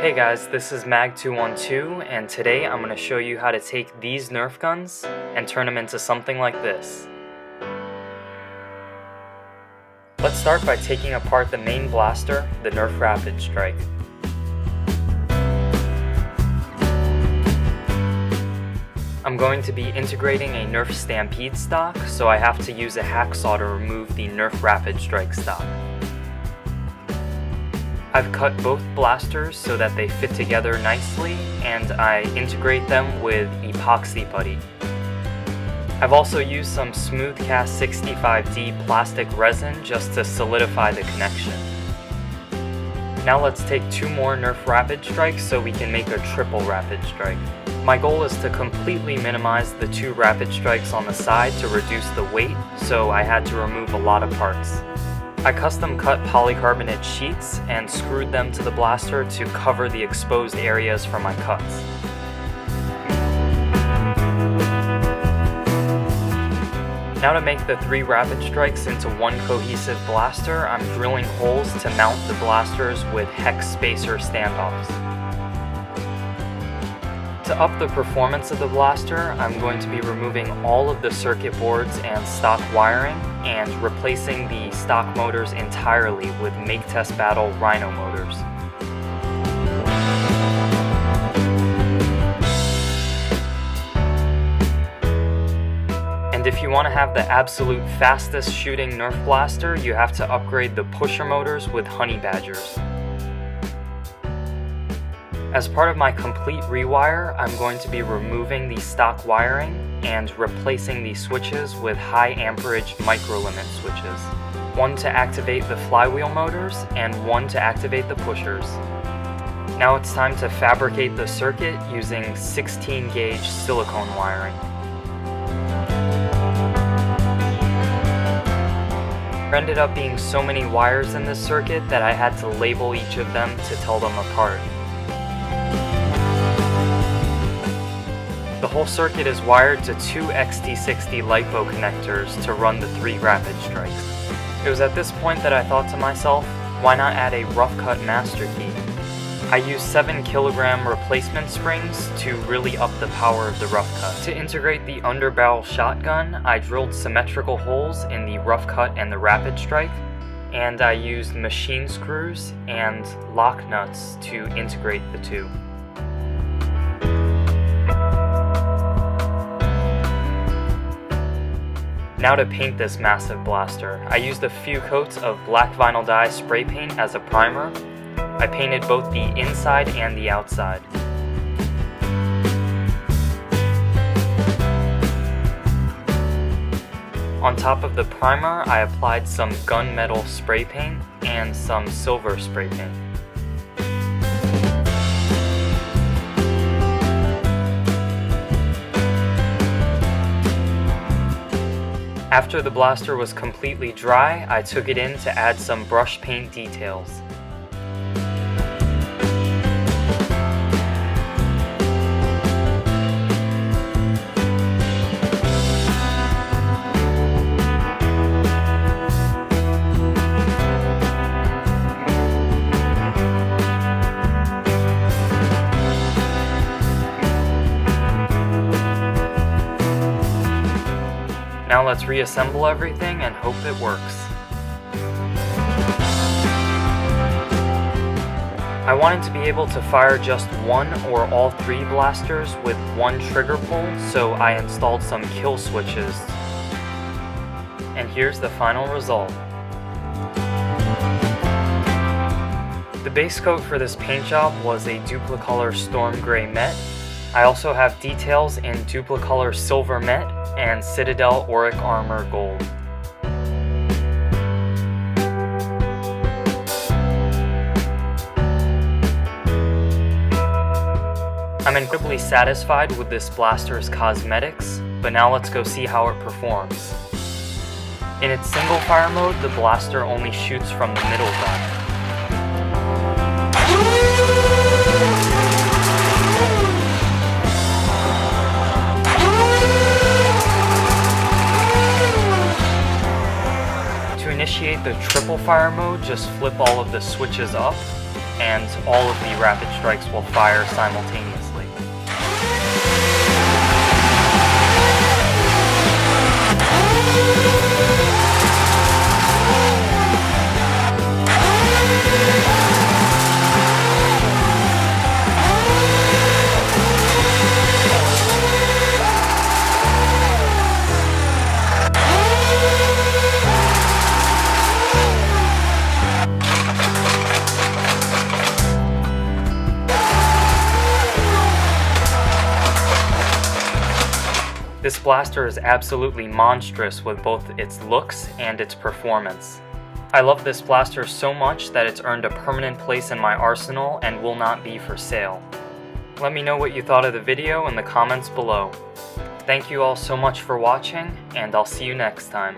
Hey guys, this is Mag212, and today I'm going to show you how to take these Nerf guns and turn them into something like this. Let's start by taking apart the main blaster, the NERF RAPIDSTRIKE. I'm going to be integrating a NERF STAMPEDE stock, so I have to use a hacksaw to remove the NERF RAPIDSTRIKE stock. I've cut both blasters so that they fit together nicely, and I integrate them with epoxy putty. I've also used some Smooth Cast 65D plastic resin just to solidify the connection. Now let's take two more NERF RAPIDSTRIKEs so we can make a triple RAPIDSTRIKE. My goal is to completely minimize the two RAPIDSTRIKEs on the side to reduce the weight, so I had to remove a lot of parts. I custom cut polycarbonate sheets and screwed them to the blaster to cover the exposed areas for my cuts. Now to make the three RAPIDSTRIKEs into one cohesive blaster, I'm drilling holes to mount the blasters with hex spacer standoffs. To up the performance of the blaster, I'm going to be removing all of the circuit boards and stock wiring and replacing the stock motors entirely with Make Test Battle Rhino motors. And if you want to have the absolute fastest shooting NERF blaster, you have to upgrade the pusher motors with Honey Badgers. As part of my complete rewire, I'm going to be removing the stock wiring and replacing the switches with high amperage micro-limit switches. One to activate the flywheel motors and one to activate the pushers. Now it's time to fabricate the circuit using 16 gauge silicone wiring. There ended up being so many wires in this circuit that I had to label each of them to tell them apart. The whole circuit is wired to two XT60 LiPo connectors to run the three RAPIDSTRIKEs. It was at this point that I thought to myself, why not add a ROUGHCUT master key? I used 7 kg replacement springs to really up the power of the ROUGHCUT. To integrate the underbarrel shotgun, I drilled symmetrical holes in the ROUGHCUT and the RAPIDSTRIKE, and I used machine screws and lock nuts to integrate the two. Now to paint this massive blaster, I used a few coats of black vinyl dye spray paint as a primer. I painted both the inside and the outside. On top of the primer, I applied some gunmetal spray paint and some silver spray paint. After the blaster was completely dry, I took it in to add some brush paint details. Now let's reassemble everything and hope it works. I wanted to be able to fire just one or all three blasters with one trigger pull, so I installed some kill switches. And here's the final result. The base coat for this paint job was a Duplicolor Storm Gray Met. I also have details in Duplicolor Silver Met and Citadel Auric Armor Gold. I'm incredibly satisfied with this blaster's cosmetics, but now let's go see how it performs. In its single fire mode, the blaster only shoots from the middle gun. To initiate the triple fire mode, just flip all of the switches up and all of the rapid strikes will fire simultaneously. This blaster is absolutely monstrous with both its looks and its performance. I love this blaster so much that it's earned a permanent place in my arsenal and will not be for sale. Let me know what you thought of the video in the comments below. Thank you all so much for watching, and I'll see you next time.